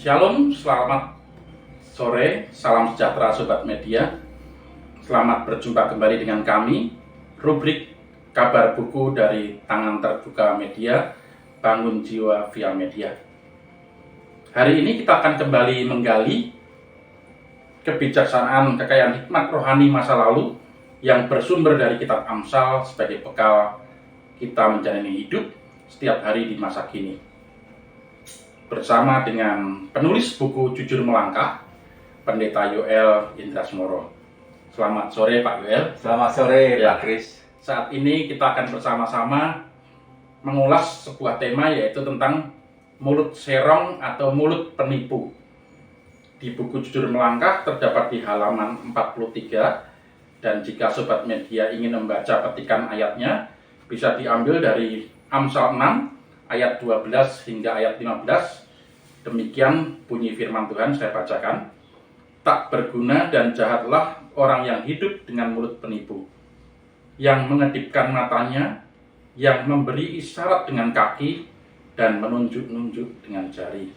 Shalom, selamat sore, salam sejahtera Sobat Media. Selamat berjumpa kembali dengan kami, rubrik kabar buku dari tangan terbuka media, Bangun Jiwa via Media. Hari ini kita akan kembali menggali kebijaksanaan, kekayaan hikmat rohani masa lalu yang bersumber dari kitab Amsal sebagai bekal kita menjalani hidup setiap hari di masa kini. Bersama dengan penulis buku Jujur Melangkah, Pendeta Yoel Indrasmoro. Selamat sore Pak Yoel. Selamat sore Pak Kris. Saat ini kita akan bersama-sama mengulas sebuah tema, yaitu tentang mulut serong atau mulut penipu. Di buku Jujur Melangkah terdapat di halaman 43, dan jika Sobat Media ingin membaca petikan ayatnya, bisa diambil dari Amsal 6 ayat 12 hingga ayat 15. Demikian bunyi firman Tuhan, saya bacakan. Tak berguna dan jahatlah orang yang hidup dengan mulut penipu, yang mengedipkan matanya, yang memberi isyarat dengan kaki dan menunjuk-nunjuk dengan jari,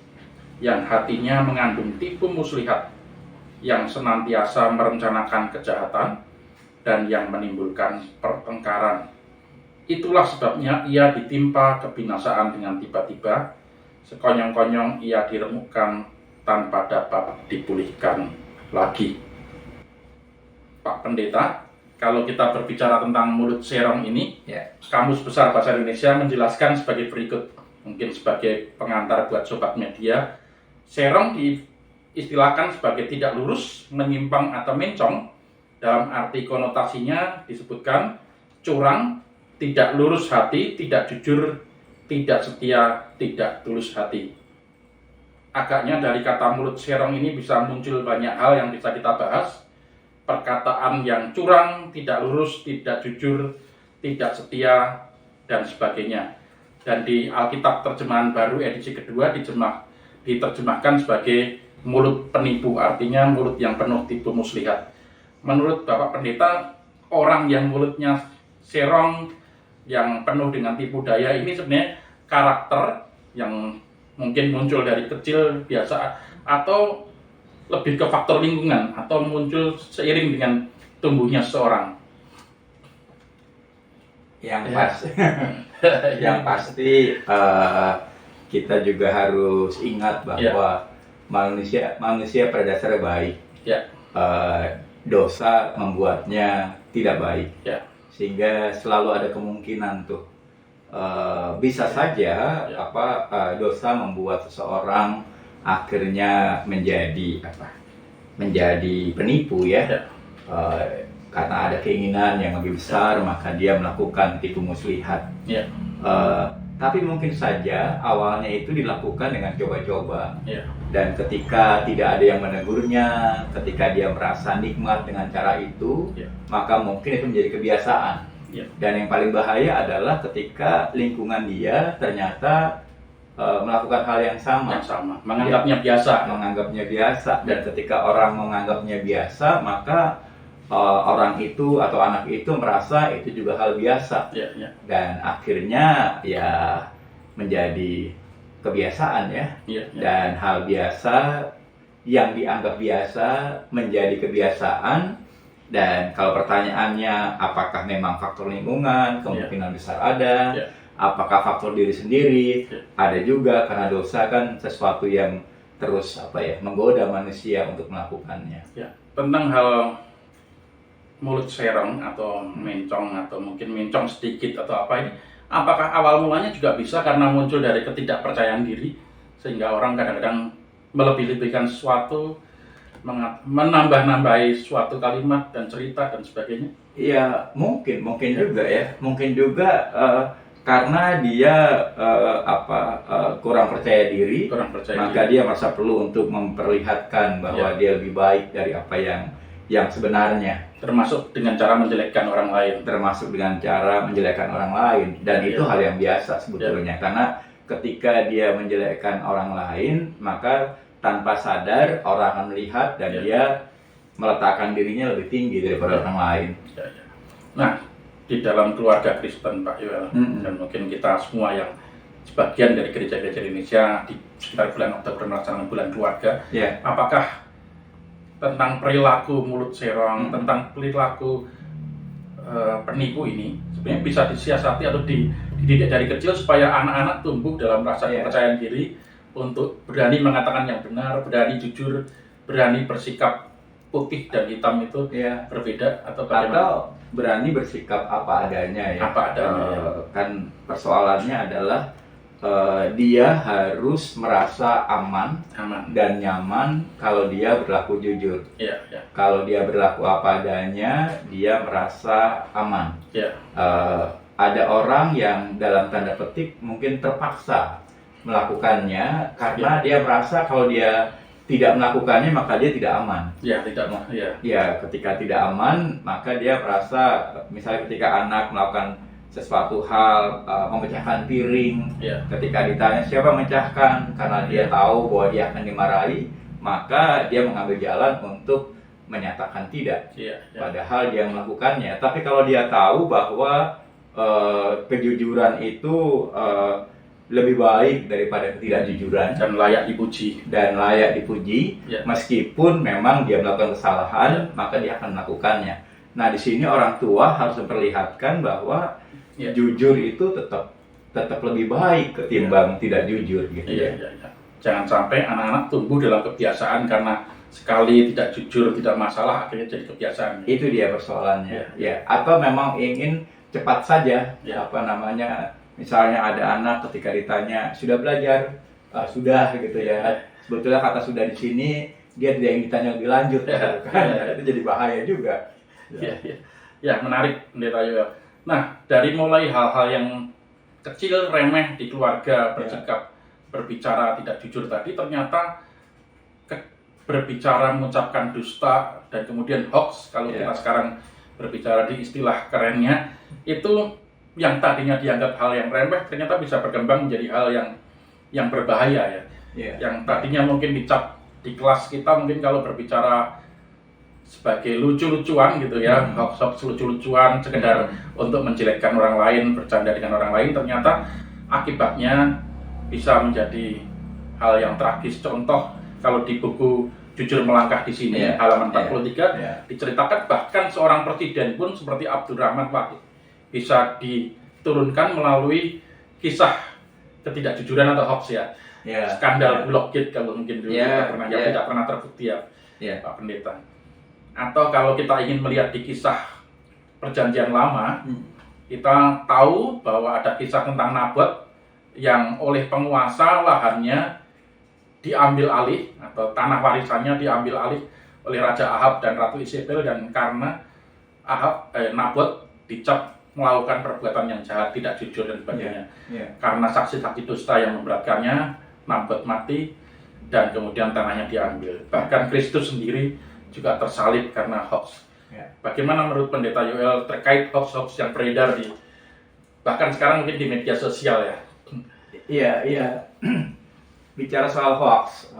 yang hatinya mengandung tipu muslihat, yang senantiasa merencanakan kejahatan dan yang menimbulkan pertengkaran. Itulah sebabnya ia ditimpa kebinasaan dengan tiba-tiba, sekonyong-konyong ia diremukkan tanpa dapat dipulihkan lagi. Pak Pendeta, kalau kita berbicara tentang mulut serong ini, Kamus Besar Bahasa Indonesia menjelaskan sebagai berikut, mungkin sebagai pengantar buat Sobat Media. Serong diistilahkan sebagai tidak lurus, menyimpang atau mencong. Dalam arti konotasinya disebutkan curang, tidak lurus hati, tidak jujur, tidak setia, tidak tulus hati. Agaknya dari kata mulut serong ini bisa muncul banyak hal yang bisa kita bahas. Perkataan yang curang, tidak lurus, tidak jujur, tidak setia, dan sebagainya. Dan di Alkitab Terjemahan Baru edisi kedua diterjemahkan sebagai mulut penipu, artinya mulut yang penuh tipu muslihat. Menurut Bapak Pendeta, orang yang mulutnya serong, yang penuh dengan tipu daya ini sebenarnya karakter yang mungkin muncul dari kecil biasa, atau lebih ke faktor lingkungan, atau muncul seiring dengan tumbuhnya seseorang. Yang pasti kita juga harus ingat bahwa manusia pada dasarnya baik. Dosa membuatnya tidak baik. Sehingga selalu ada kemungkinan tuh bisa saja dosa membuat seseorang akhirnya menjadi penipu karena ada keinginan yang lebih besar, maka dia melakukan tipu muslihat. Tapi mungkin saja awalnya itu dilakukan dengan coba-coba, dan ketika tidak ada yang menegurnya, ketika dia merasa nikmat dengan cara itu, maka mungkin itu menjadi kebiasaan. Dan yang paling bahaya adalah ketika lingkungan dia ternyata melakukan hal yang sama, menganggapnya biasa. Dan ketika orang menganggapnya biasa, maka orang itu atau anak itu merasa itu juga hal biasa, dan akhirnya menjadi kebiasaan dan hal biasa yang dianggap biasa menjadi kebiasaan. Dan kalau pertanyaannya apakah memang faktor lingkungan, kemungkinan besar ada. Apakah faktor diri sendiri, ada juga, karena dosa kan sesuatu yang terus menggoda manusia untuk melakukannya. Tentang hal mulut serong atau mencong, atau mungkin mencong sedikit atau apa ini, apakah awal mulanya juga bisa karena muncul dari ketidakpercayaan diri, sehingga orang kadang-kadang melebih-lebihkan sesuatu, menambah-nambahi suatu kalimat dan cerita dan sebagainya? Iya, mungkin juga karena dia kurang percaya diri, maka dia merasa perlu untuk memperlihatkan bahwa dia lebih baik dari apa yang sebenarnya, termasuk dengan cara menjelekkan orang lain. Dan itu hal yang biasa sebetulnya, karena ketika dia menjelekkan orang lain, maka tanpa sadar orang akan melihat dan dia meletakkan dirinya lebih tinggi daripada orang lain. Nah, di dalam keluarga Kristen Pak Yoel, dan mungkin kita semua yang sebagian dari gereja-gereja Indonesia di sekitar bulan Oktober melaksanakan bulan keluarga. Apakah tentang perilaku mulut serong, tentang perilaku penipu ini sebenarnya bisa disiasati atau dididik dari kecil supaya anak-anak tumbuh dalam rasa kepercayaan diri untuk berani mengatakan yang benar, berani jujur, berani bersikap putih dan hitam itu berbeda atau bagaimana? Atau berani bersikap apa adanya ya. Apa adanya. Kan persoalannya adalah dia harus merasa aman dan nyaman kalau dia berlaku jujur. Kalau dia berlaku apa adanya, dia merasa aman. Ada orang yang dalam tanda petik mungkin terpaksa melakukannya karena dia merasa kalau dia tidak melakukannya maka dia tidak aman. Ketika tidak aman maka dia merasa, misalnya ketika anak melakukan sesuatu hal, memecahkan piring, ketika ditanya siapa memecahkan, karena dia tahu bahwa dia akan dimarahi, maka dia mengambil jalan untuk menyatakan tidak, padahal dia melakukannya. Tapi kalau dia tahu bahwa kejujuran itu lebih baik daripada ketidakjujuran dan layak dipuji, meskipun memang dia melakukan kesalahan, maka dia akan melakukannya. Nah, di sini orang tua harus memperlihatkan bahwa jujur itu tetap lebih baik ketimbang tidak jujur gitu. Jangan sampai anak-anak tumbuh dalam kebiasaan karena sekali tidak jujur, tidak masalah, akhirnya jadi kebiasaan. Itu dia persoalannya. Atau memang ingin cepat saja, misalnya ada anak ketika ditanya sudah belajar, sudah gitu ya. Sebetulnya kata sudah di sini dia tidak ingin ditanya lebih lanjut, itu jadi bahaya juga. Menarik Pendeta Yoel. Nah, dari mulai hal-hal yang kecil remeh di keluarga, berbicara tidak jujur tadi, ternyata berbicara mengucapkan dusta dan kemudian hoax, kalau kita sekarang berbicara di istilah kerennya, itu yang tadinya dianggap hal yang remeh ternyata bisa berkembang menjadi hal yang berbahaya Yang tadinya mungkin dicap di kelas kita mungkin kalau berbicara sebagai lucu-lucuan gitu hoax lucu-lucuan sekedar untuk menjelekkan orang lain, bercanda dengan orang lain, ternyata akibatnya bisa menjadi hal yang tragis. Contoh, kalau di buku Jujur Melangkah di sini halaman 43 diceritakan bahkan seorang presiden pun seperti Abdurrahman Wahid bisa diturunkan melalui kisah ketidakjujuran atau hoax skandal Bulog Gate kalau mungkin dulu tidak pernah terbukti Pak Pendeta. Atau kalau kita ingin melihat di kisah Perjanjian Lama, kita tahu bahwa ada kisah tentang Nabot yang oleh penguasa lahannya diambil alih atau tanah warisannya diambil alih oleh Raja Ahab dan Ratu Isabel, dan karena Nabot dicap melakukan perbuatan yang jahat, tidak jujur dan sebagainya. Karena saksi-saksi dusta yang memberatkannya, Nabot mati dan kemudian tanahnya diambil. Bahkan Kristus sendiri juga tersalib karena hoax. Bagaimana menurut Pendeta Yoel terkait hoax-hoax yang beredar bahkan sekarang mungkin di media sosial Bicara soal hoax,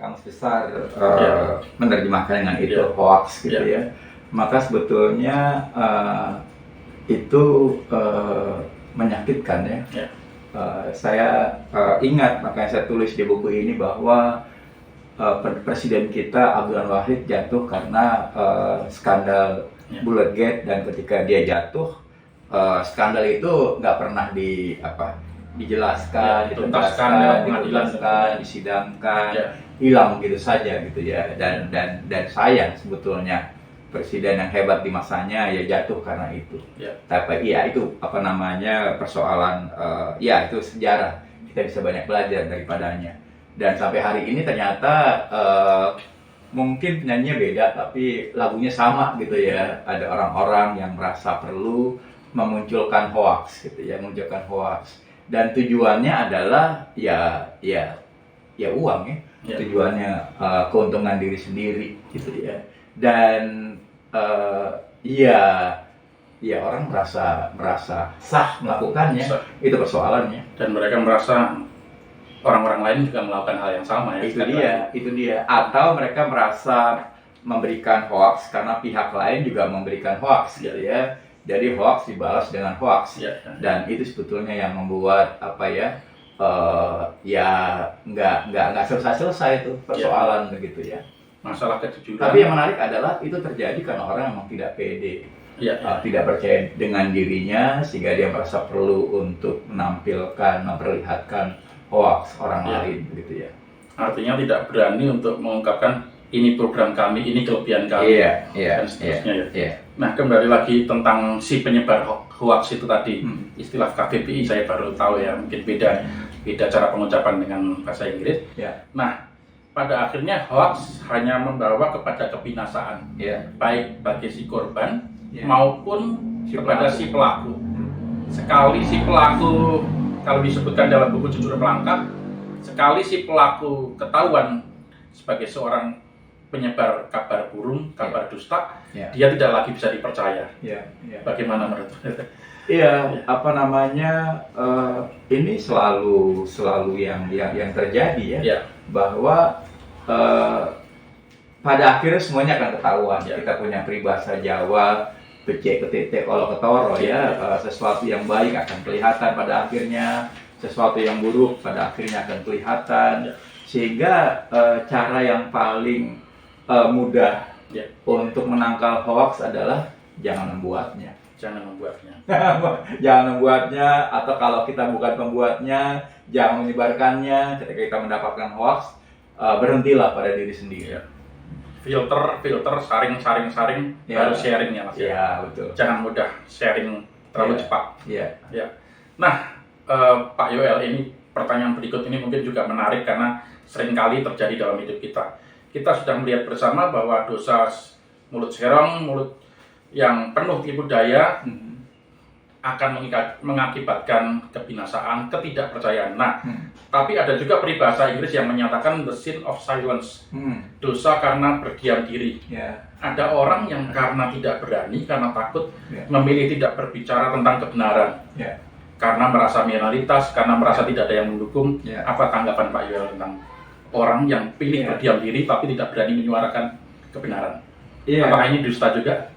Kamus Besar menerjemahkan dengan itu hoax gitu maka sebetulnya itu menyakitkan saya ingat, makanya saya tulis di buku ini bahwa Presiden kita Abdurrahman Wahid jatuh karena skandal Bulog Gate, dan ketika dia jatuh skandal itu nggak pernah dijelaskan, dituntaskan, disidangkan, hilang gitu saja gitu dan sayang sebetulnya presiden yang hebat di masanya jatuh karena itu. Tapi itu persoalan itu sejarah, kita bisa banyak belajar daripadanya. Dan sampai hari ini ternyata mungkin penyanyinya beda tapi lagunya sama gitu Ada orang-orang yang merasa perlu memunculkan hoax gitu memunculkan hoax, dan tujuannya adalah uang tujuannya keuntungan diri sendiri gitu dan orang merasa sah melakukannya, itu persoalannya, dan mereka merasa orang-orang lain juga melakukan hal yang sama itu dia. Atau mereka merasa memberikan hoax karena pihak lain juga memberikan hoax gitu Jadi hoax dibalas dengan hoax, ya. Dan itu sebetulnya yang membuat ya nggak selesai itu persoalan begitu ya. Masalah kejujuran. Tapi yang menarik adalah itu terjadi karena orang memang tidak pede, tidak percaya dengan dirinya sehingga dia merasa perlu untuk memperlihatkan hoax orang lain begitu ya. Artinya tidak berani untuk mengungkapkan ini program kami, ini kelebihan kami, dan seterusnya ya. Nah, kembali lagi tentang si penyebar hoax itu tadi, istilah KBBI saya baru tahu ya, mungkin beda cara pengucapan dengan bahasa Inggris. Nah, pada akhirnya hoax hanya membawa kepada kebinasaan, baik bagi si korban maupun kepada si pelaku. Sekali si pelaku, kalau disebutkan dalam buku Jujur Melangkah, sekali si pelaku ketahuan sebagai seorang penyebar kabar burung, kabar dusta, dia tidak lagi bisa dipercaya. Bagaimana menurut? Ini selalu yang terjadi ya. Bahwa pada akhirnya semuanya akan ketahuan. Kita punya peribahasa Jawa, becek ketete kalau ketoro sesuatu yang baik akan kelihatan pada akhirnya, sesuatu yang buruk pada akhirnya akan kelihatan. Sehingga cara yang paling mudah untuk menangkal hoax adalah jangan membuatnya. Jangan membuatnya, atau kalau kita bukan pembuatnya, jangan menyebarkannya. Ketika kita mendapatkan hoax, berhentilah pada diri sendiri. Filter, saring, baru sharingnya Mas. Betul. Jangan mudah sharing terlalu cepat. Nah, Pak Yoel, ini pertanyaan berikut ini mungkin juga menarik karena seringkali terjadi dalam hidup kita. Kita sudah melihat bersama bahwa dosa mulut serong, mulut yang penuh tipu daya akan mengakibatkan kebinasaan, ketidakpercayaan. Nah, tapi ada juga peribahasa Inggris yang menyatakan the sin of silence, dosa karena berdiam diri. Ada orang yang karena tidak berani, karena takut, memilih tidak berbicara tentang kebenaran, karena merasa minoritas, karena merasa tidak ada yang mendukung. Apa tanggapan Pak Yoel tentang orang yang pilih berdiam diri tapi tidak berani menyuarakan kebenaran? Apakah ini dusta juga?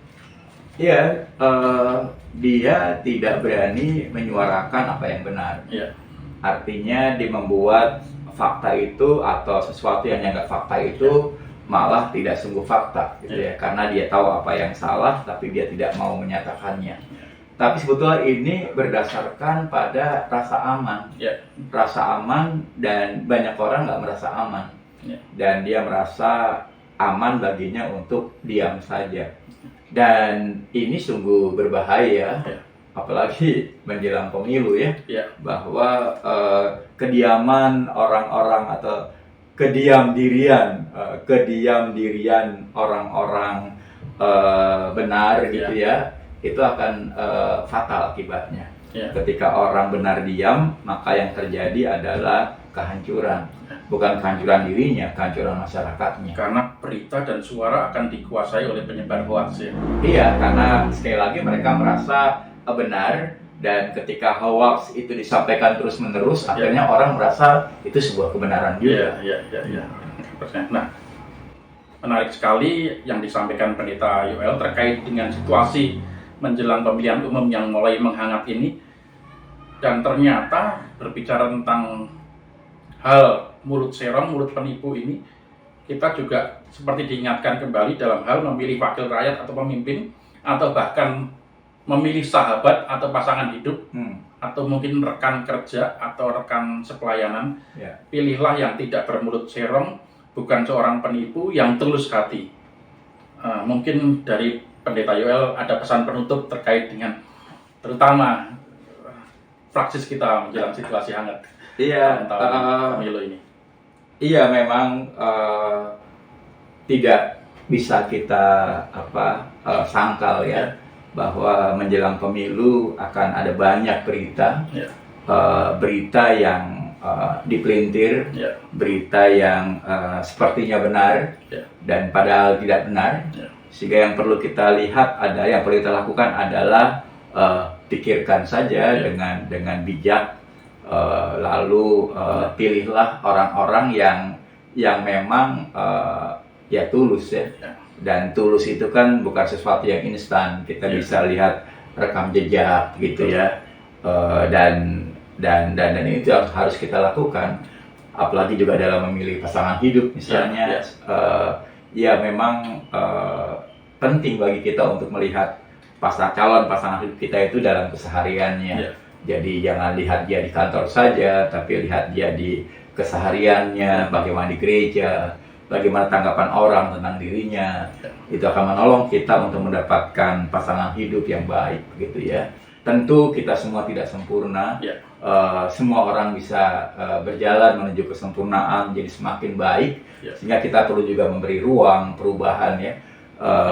Dia tidak berani menyuarakan apa yang benar. Artinya dia membuat fakta itu atau sesuatu yang dianggap fakta itu malah tidak sungguh fakta gitu ya. Karena dia tahu apa yang salah tapi dia tidak mau menyatakannya. Tapi sebetulnya ini berdasarkan pada rasa aman. Rasa aman, dan banyak orang nggak merasa aman. Dan dia merasa aman baginya untuk diam saja. Dan ini sungguh berbahaya, apalagi menjelang pemilu ya. Bahwa kediaman orang-orang atau kediam dirian orang-orang benar gitu ya. Itu akan fatal akibatnya. Ketika orang benar diam, maka yang terjadi adalah kehancuran. Bukan kehancuran dirinya, kehancuran masyarakatnya. Karena berita dan suara akan dikuasai oleh penyebar hoax ya? Karena sekali lagi mereka merasa benar, dan ketika hoax itu disampaikan terus-menerus, akhirnya orang merasa itu sebuah kebenaran juga. Nah, menarik sekali yang disampaikan Pendeta Yoel terkait dengan situasi menjelang pemilihan umum yang mulai menghangat ini. Dan ternyata berbicara tentang hal mulut serong, mulut penipu ini, kita juga seperti diingatkan kembali dalam hal memilih wakil rakyat atau pemimpin, atau bahkan memilih sahabat atau pasangan hidup, atau mungkin rekan kerja atau rekan sepelayanan. Pilihlah yang tidak bermulut serong, bukan seorang penipu, yang tulus hati. Mungkin dari Pendeta Yoel ada pesan penutup terkait dengan terutama praksis kita menjelang situasi hangat pemilu ini. Memang tidak bisa kita sangkal bahwa menjelang pemilu akan ada banyak berita, berita yang dipelintir, berita yang sepertinya benar dan padahal tidak benar. Sehingga yang perlu kita lihat yang perlu kita lakukan adalah pikirkan saja dengan bijak, lalu pilihlah orang-orang yang memang tulus ya. Dan tulus itu kan bukan sesuatu yang instan. Kita bisa lihat rekam jejak gitu ya. Dan itu harus kita lakukan, apalagi juga dalam memilih pasangan hidup misalnya. Ya memang penting bagi kita untuk melihat calon pasangan hidup kita itu dalam kesehariannya. Jadi jangan lihat dia di kantor saja, tapi lihat dia di kesehariannya, bagaimana di gereja, bagaimana tanggapan orang tentang dirinya. Itu akan menolong kita untuk mendapatkan pasangan hidup yang baik gitu ya. Tentu kita semua tidak sempurna. Semua orang bisa berjalan menuju kesempurnaan, menjadi semakin baik. Sehingga kita perlu juga memberi ruang perubahan ya,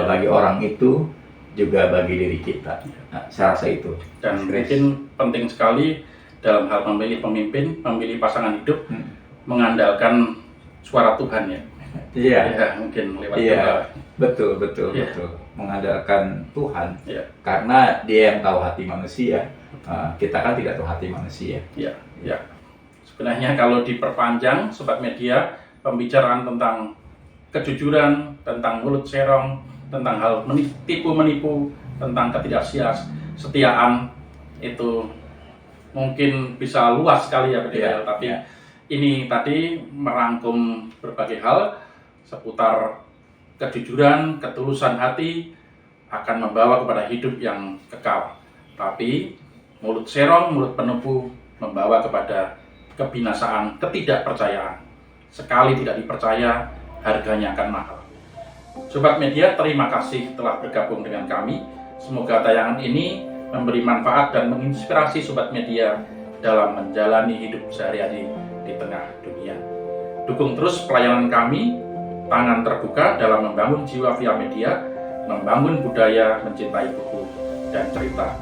bagi orang itu, juga bagi diri kita. Nah, saya rasa itu. Dan mungkin penting sekali dalam hal memilih pemimpin, memilih pasangan hidup, mengandalkan suara Tuhan ya. Iya. Mungkin lewat betul. Mengandalkan Tuhan, karena Dia yang tahu hati manusia. Kita kan tidak tahu hati manusia. Sebenarnya kalau diperpanjang, Sobat Media, pembicaraan tentang kejujuran, tentang mulut serong, tentang hal menipu, tentang ketidaksetiaan, itu mungkin bisa luas sekali ya, tapi ini tadi merangkum berbagai hal seputar kejujuran, ketulusan hati akan membawa kepada hidup yang kekal. Tapi mulut serong, mulut penipu membawa kepada kebinasaan, ketidakpercayaan. Sekali tidak dipercaya, harganya akan mahal. Sobat Media, terima kasih telah bergabung dengan kami. Semoga tayangan ini memberi manfaat dan menginspirasi Sobat Media dalam menjalani hidup sehari-hari di tengah dunia. Dukung terus pelayanan kami, tangan terbuka dalam membangun jiwa via media, membangun budaya mencintai buku dan cerita.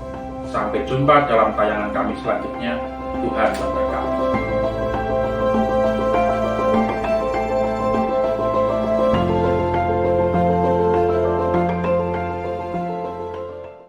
Sampai jumpa dalam tayangan kami selanjutnya. Tuhan memberkati.